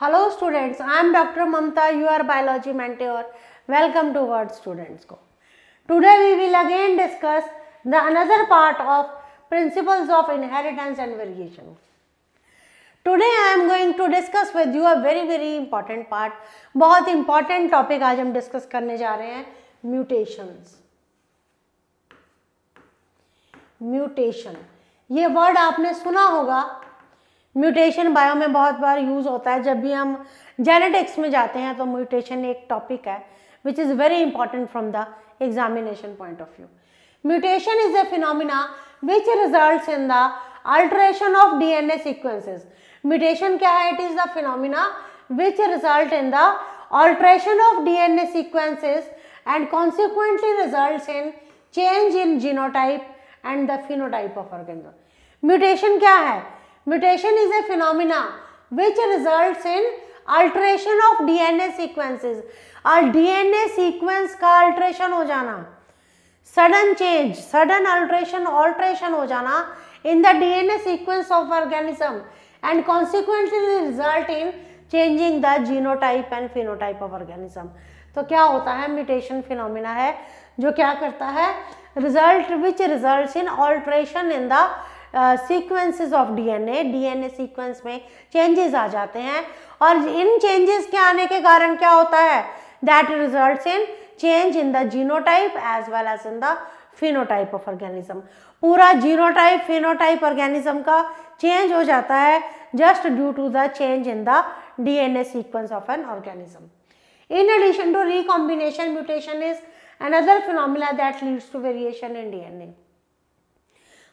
Hello students, I am Dr. Mamta, your biology mentor. Welcome to Word Students Go. Today we will again discuss the another part of principles of inheritance and variation. Today I am going to discuss with you a very important part. बहुत important topic आज हम discuss करने जा रहे हैं, mutations. Mutation, ये word आपने सुना होगा. म्यूटेशन बायो में बहुत बार यूज होता है. जब भी हम जेनेटिक्स में जाते हैं तो म्यूटेशन एक टॉपिक है which is very important from the examination point of view. Mutation is a phenomena which results in the alteration of DNA sequences. Mutation क्या है? It is the phenomena which result in the alteration of DNA sequences and consequently results in change in genotype and the phenotype of organism. Mutation क्या है? Mutation is a phenomena which results in alteration of DNA sequences. और DNA sequence का alteration हो जाना, sudden change, sudden alteration हो जाना in the DNA sequence of organism and consequently result in changing the genotype and phenotype of organism. तो क्या होता है? Mutation phenomena है जो क्या करता है? Result which results in alteration in the sequences of DNA. DNA sequence में changes आ जाते हैं और इन changes के आने के कारण क्या होता है? That results in change in the genotype as well as in the phenotype of organism. पूरा genotype phenotype organism का change हो जाता है just due to the change in the DNA sequence of an organism. In addition to recombination, mutation is another phenomena that leads to variation in DNA.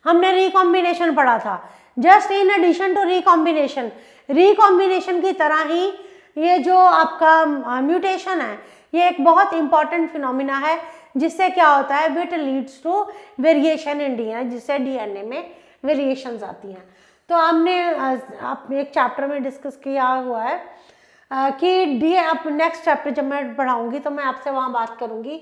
हमने recombination पढ़ा था. Just in addition to recombination, recombination की तरह ही ये जो आपका mutation है, ये एक बहुत important phenomena है जिससे क्या होता है? It leads to variation in DNA, जिससे DNA में variations आती हैं. तो आपने एक चैप्टर में डिस्कस किया हुआ है कि अब नेक्स्ट चैप्टर जब मैं पढ़ाऊंगी तो मैं आपसे वहाँ बात करूंगी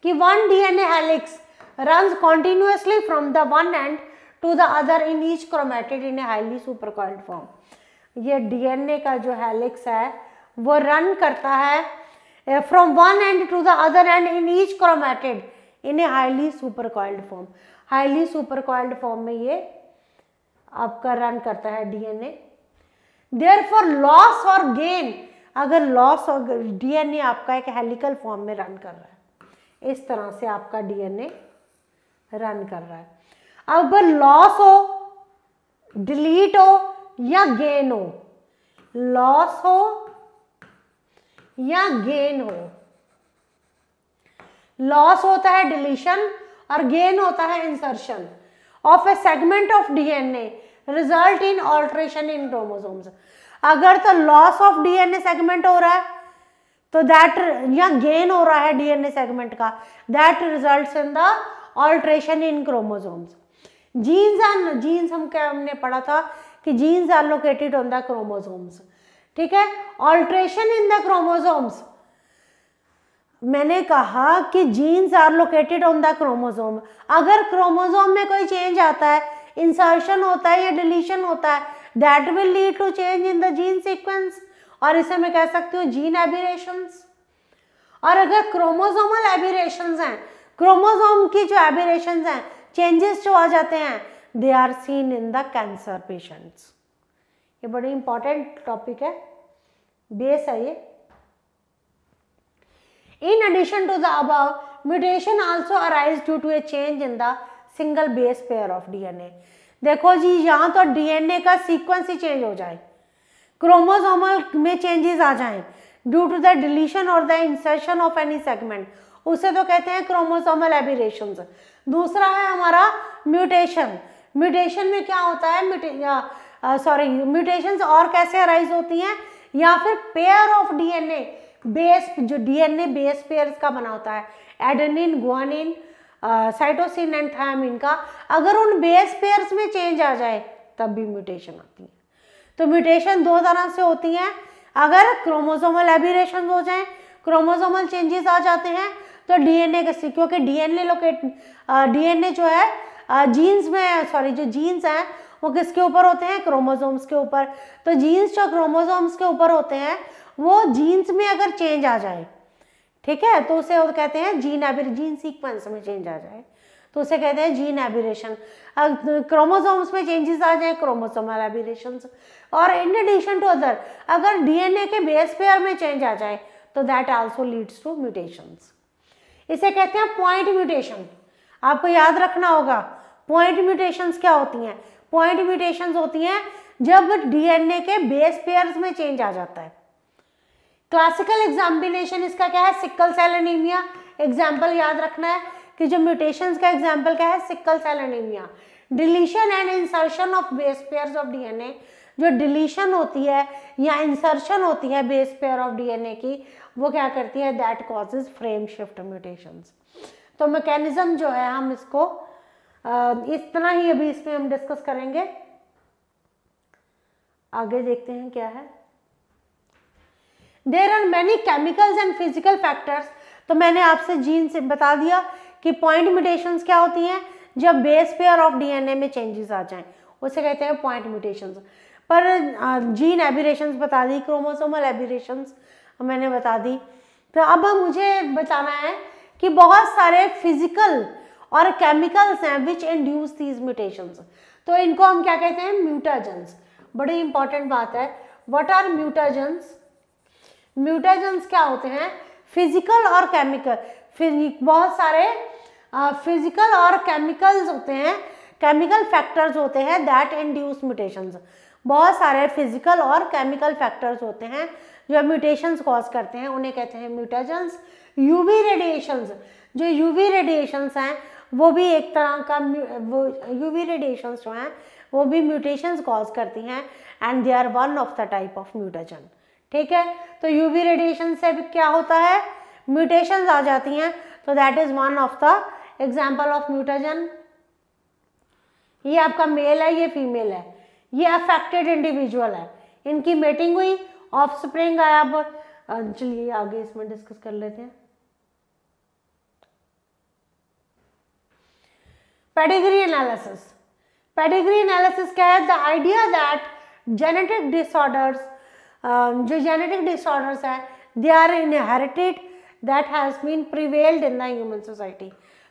कि one DNA helix runs continuously from the one end to the other in each chromatid in a highly supercoiled form. ये DNA का जो हेलिक्स है वो रन करता है from one end to the other end in each chromatid in a highly supercoiled form. highly supercoiled form में ये आपका रन करता है DNA. Therefore loss or gain, अगर लॉस और DNA आपका एक हेलिकल फॉर्म में रन कर रहा है, इस तरह से आपका DNA रन कर रहा है. अब लॉस हो, डिलीट हो या गेन हो, लॉस हो या गेन हो, लॉस होता है डिलीशन और गेन होता है insertion of A segment of DNA result in alteration in chromosomes. अगर तो लॉस ऑफ डीएनए सेगमेंट हो रहा है तो दैट या गेन हो रहा है डीएनए सेगमेंट का, that results in the alteration in chromosomes. Genes हम क्या हमने पढ़ा था कि genes are located on the chromosomes. ठीक है, ऑल्ट्रेशन इन द क्रोमोसोम्स, मैंने कहा कि genes are located on the chromosome. अगर क्रोमोसोम में कोई चेंज आता है, इंसर्शन होता है या डिलीशन होता है, that will lead to change in the gene sequence और इसे मैं कह सकती हूँ जीन एबिरेशंस. और अगर क्रोमोसोमल एबिरेशंस हैं, क्रोमोसोम की जो एबिरेशंस हैं, चेंजेस जो आ जाते हैं, they are seen in the cancer patients. ये बड़ी इंपॉर्टेंट टॉपिक है, बेस है ये. In addition to the above, mutation also arise due to a change in the single base pair of DNA. देखो जी, यहाँ तो डीएनए का सीक्वेंस ही change हो जाए, क्रोमोसोमल में चेंजेस आ जाएं ड्यू टू द डिलीशन और the insertion of any segment, उसे तो कहते हैं क्रोमोसोमल एबिरेशंस. दूसरा है हमारा म्यूटेशन. म्यूटेशन में क्या होता है? म्यूटेशंस और कैसे अराइज होती हैं? या फिर पेयर ऑफ डीएनए बेस, जो डीएनए बेस पेयर्स का बना होता है, adenine, guanine, cytosine and thymine का, अगर उन बेस पेयर्स में चेंज आ जाए तब भी म्यूटेशन आती है. तो म्यूटेशन दो तरह से होती हैं. अगर क्रोमोसोमल एबिरेशन हो जाए, क्रोमोसोमल चेंजेस आ जाते हैं तो डीएनए का, क्योंकि डीएनए जो है जीन्स में, जो जीन्स हैं वो किसके ऊपर होते हैं, क्रोमोसोम्स के ऊपर। तो जीन्स जो क्रोमोसोम्स के ऊपर होते हैं वो जीन्स में अगर चेंज आ जाए, ठीक है, तो उसे कहते हैं जीन सीक्वेंस में चेंज आ जाए तो उसे कहते हैं जीन एबिरेशन। क्रोमोसोम्स में चेंजेस आ जाए, क्रोमोसोमल एबिरेशंस। और इन एडिशन टू अदर, अगर डीएनए के बेस पेयर में चेंज आ जाए तो that also leads to mutations. इसे कहते हैं पॉइंट म्यूटेशन। आपको याद रखना होगा पॉइंट म्यूटेशंस क्या होती हैं। पॉइंट म्यूटेशंस होती हैं जब डीएनए के बेस पेयर्स में चेंज आ जाता है। क्लासिकल एग्जामिनेशन इसका क्या है, सिकल सेल एनीमिया। एग्जाम्पल याद रखना है कि जो म्यूटेशंस का एग्जाम्पल क्या है, sickle cell anaemia. Deletion and insertion of base pairs of DNA, जो डिलीशन होती है या इंसर्शन होती है बेस पेयर ऑफ डीएनए की, वो क्या करती है, that causes frame shift mutations. तो मैकेनिज्म जो है हम इसको इतना ही अभी इसमें हम डिस्कस करेंगे। आगे देखते हैं क्या है। There are many chemicals and physical factors. तो मैंने आपसे जीन से बता दिया कि पॉइंट म्यूटेशंस क्या होती हैं, जब बेस पेयर ऑफ डीएनए में चेंजेस आ जाएं उसे कहते हैं पॉइंट म्यूटेशंस। पर जीन एबिरेशंस बता दी, क्रोमोसोमल एबिरेशंस मैंने बता दी। तो अब मुझे बताना है कि बहुत सारे फिजिकल और केमिकल्स हैं विच इंड्यूस दीज म्यूटेशंस। तो इनको हम क्या कहते हैं, म्यूटाजेंस। बड़ी इंपॉर्टेंट बात है, व्हाट आर म्यूटाजेंस। म्यूटाजेंस क्या होते हैं, फिजिकल और केमिकल। बहुत सारे फिजिकल और केमिकल्स होते हैं, केमिकल फैक्टर्स होते हैं दैट इंड्यूस म्यूटेशंस। बहुत सारे फिजिकल और केमिकल फैक्टर्स होते हैं जो म्यूटेशंस कॉज करते हैं, उन्हें कहते हैं म्यूटाजेंस। यूवी रेडिएशंस, जो यूवी रेडिएशंस हैं वो भी एक तरह का, वो यूवी रेडिएशंस जो हैं वो भी म्यूटेशंस कॉज करती हैं and they are one of the type of mutagen. ठीक है, तो यूवी रेडिएशन से भी क्या होता है, म्यूटेशंस आ जाती हैं, तो that is one of the example of mutagen. ये आपका मेल है, ये फीमेल है, ये अफेक्टेड इंडिविजुअल है, इनकी मेटिंग हुई, ऑफस्प्रिंग आया। अब चलिए आगे इसमें डिस्कस कर लेते हैं। Pedigree analysis. पेडिग्री एनालिसिस क्या है, the idea that genetic disorders, जो जेनेटिक डिसऑर्डर्स है they are inherited that has been prevailed in the human society.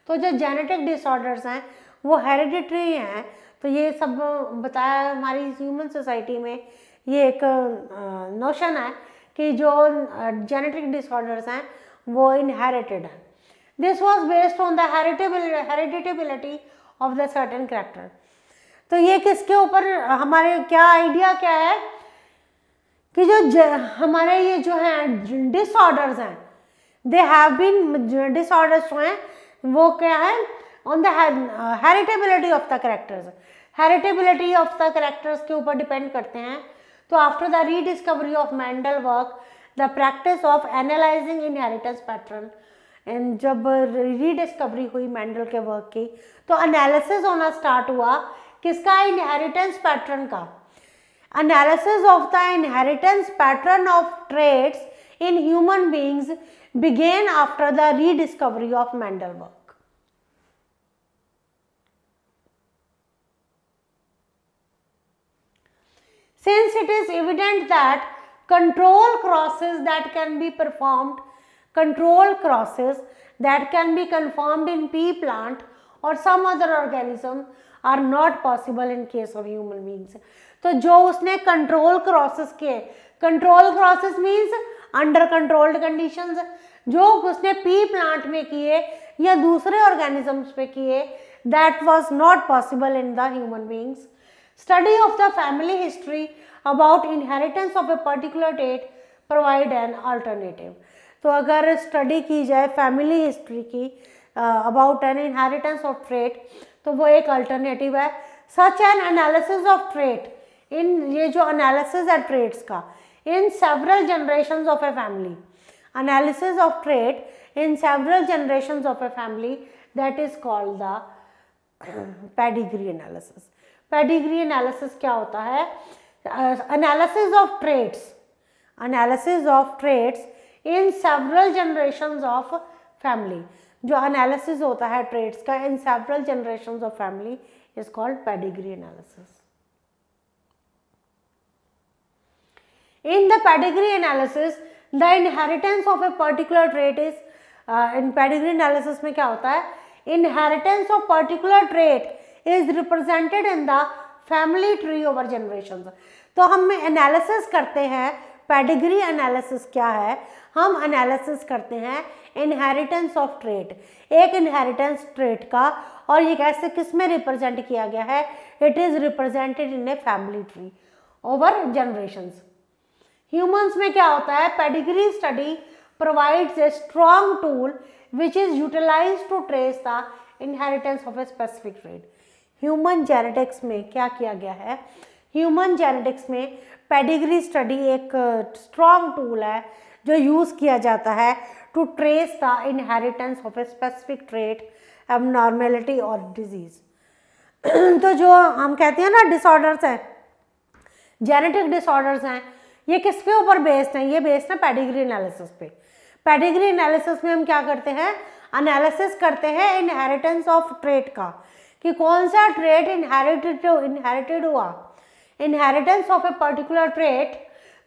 तो जो जेनेटिक डिसऑर्डर्स हैं वो हेरिडिटरी हैं। तो ये सब बताया हमारी ह्यूमन सोसाइटी में, ये एक नोशन है कि जो जेनेटिक डिसऑर्डर्स हैं वो इनहेरिटेड है। This was based on the heritability of the certain character. तो ये किसके ऊपर, हमारे क्या आइडिया क्या है कि जो हमारे ये जो हैं डिसऑर्डर्स हैं, दे हैव बीन, डिसऑर्डर्स जो हैं वो क्या है, on the heritability of the characters. Heritability of the characters के ऊपर डिपेंड करते हैं। तो after the rediscovery of Mendel work, the practice of analysing inheritance pattern, and जब रीडिस्कवरी हुई मेंडल के वर्क की तो एनालिसिस होना स्टार्ट हुआ किसका, इनहेरिटेंस पैटर्न का। Analysis of the inheritance pattern of traits in human beings began after the rediscovery of Mendel work. Since it is evident that control crosses that can be performed in pea plant or some other organism are not possible in case of human beings. तो जो उसने control crosses किए, control crosses means under controlled conditions, जो उसने P plant में किए या दूसरे ऑर्गेनिजम्स पे किए, that was not possible in the human beings. Study of the family history about inheritance of a particular trait provide an alternative. तो अगर स्टडी की जाए फैमिली हिस्ट्री की about an inheritance of trait, तो वो एक अल्टरनेटिव है। Such an analysis of trait, in ये जो एनालिसिस है ट्रेट्स का, in several generations of a family, analysis of trait in several generations of a family, that is called the pedigree analysis. Pedigree analysis क्या होता है, analysis of traits in several generations of family, जो analysis होता है traits का in several generations of family is called pedigree analysis. In the pedigree analysis, the inheritance of a particular trait is in pedigree analysis में क्या होता है, inheritance of particular trait is represented in the family tree over generations. तो हम analysis करते हैं, pedigree analysis क्या है, हम एनालिसिस करते हैं इनहेरिटेंस ऑफ ट्रेट, एक इनहेरिटेंस ट्रेट का, और ये कैसे किस में रिप्रेजेंट किया गया है, it is represented in a family tree over generations. Humans में क्या होता है, pedigree study provides a strong tool which is utilized to trace the inheritance of a specific trait. Human genetics में क्या किया गया है, ह्यूमन जेनेटिक्स में पेडिग्री स्टडी एक स्ट्रॉन्ग टूल है जो यूज़ किया जाता है to trace the inheritance of a specific trait, abnormality और डिजीज. तो जो हम कहते हैं ना डिसऑर्डर्स हैं, जेनेटिक डिसऑर्डर्स हैं, ये किसके ऊपर बेस्ड हैं, ये बेस्ड है पेडिग्री एनालिसिस पे. पेडिग्री एनालिसिस में हम क्या करते हैं, एनालिसिस करते हैं इनहेरिटेंस ऑफ ट्रेट का, कि कौन सा ट्रेट इनहेरिटेड हुआ, inheritance of a particular trait.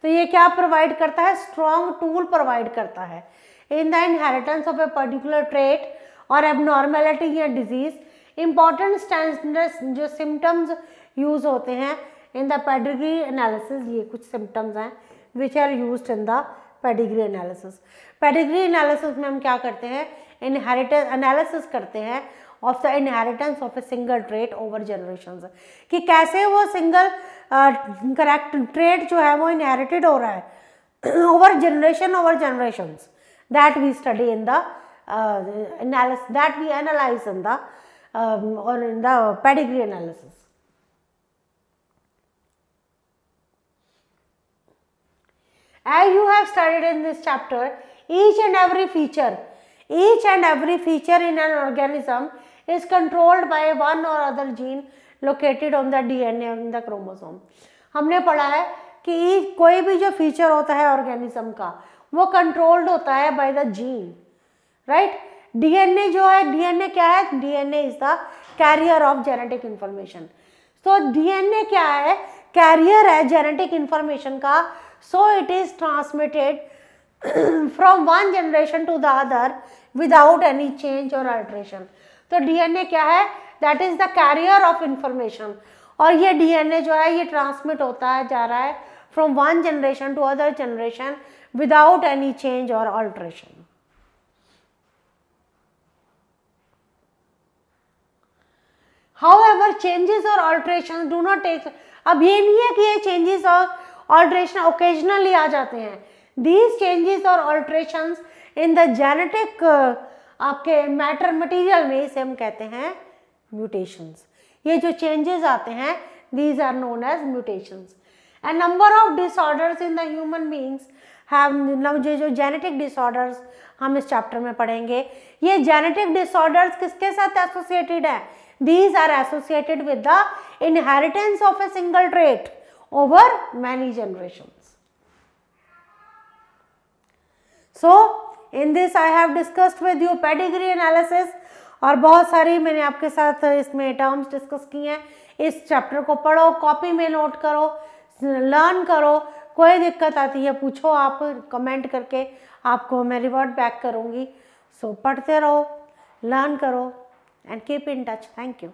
तो ये क्या प्रोवाइड करता है, स्ट्रॉन्ग टूल प्रोवाइड करता है in the inheritance of a particular trait और एबनॉर्मेलिटी या डिजीज. इंपॉर्टेंट स्टैंडर्ड्स जो सिम्टम्स यूज होते हैं इन द पेडिग्री एनालिसिस, ये कुछ सिम्टम्स हैं which are used in the pedigree analysis. Pedigree analysis में हम क्या करते हैं, इनहेरिटेंस एनालिसिस करते हैं of the inheritance of a single trait over generations, कि कैसे वो सिंगल करेक्ट ट्रेट जो है वो इनहेरिटेड हो रहा है over generations. That we study in the analysis, that we analyse in the pedigree analysis. As you have studied in this chapter, each and every feature in an organism is controlled by one or other gene located on the DNA in the chromosome. हमने पढ़ा है कि कोई भी जो feature होता है organism का वो कंट्रोल्ड होता है by the gene, right. DNA जो है, डीएनए क्या है, DNA is the carrier of genetic information. तो डीएनए क्या है, कैरियर है जेनेटिक इंफॉर्मेशन का. So it is transmitted from one generation to the other without any change or alteration. तो DNA क्या है, that is the carrier of information. और ये DNA जो है ये ट्रांसमिट होता है, जा रहा है from one generation to other generation without any change or alteration. However, changes or alterations do not take. अब ये नहीं है कि ये changes और ऑल्ट्रेशन ओकेजनली आ जाते हैं. दीज चेंजेस और ऑल्ट्रेशंस इन द जेनेटिक आपके मैटर मटेरियल में, इसे हम कहते हैं म्यूटेशंस. ये जो चेंजेस आते हैं these are known as mutations. And number of disorders in the human beings have, जो जेनेटिक डिसऑर्डर्स हम इस चैप्टर में पढ़ेंगे, ये जेनेटिक डिसऑर्डर्स किसके साथ एसोसिएटेड है, these are associated with the inheritance of a single trait over many generations. So in this I have discussed with you pedigree analysis, और बहुत सारी मैंने आपके साथ इसमें टर्म्स डिस्कस की हैं. इस चैप्टर को पढ़ो, कॉपी में नोट करो, लर्न करो. कोई दिक्कत आती है पूछो, आप कमेंट करके आपको मैं रिवर्ट बैक करूँगी. सो पढ़ते रहो, लर्न करो and keep in touch. Thank you.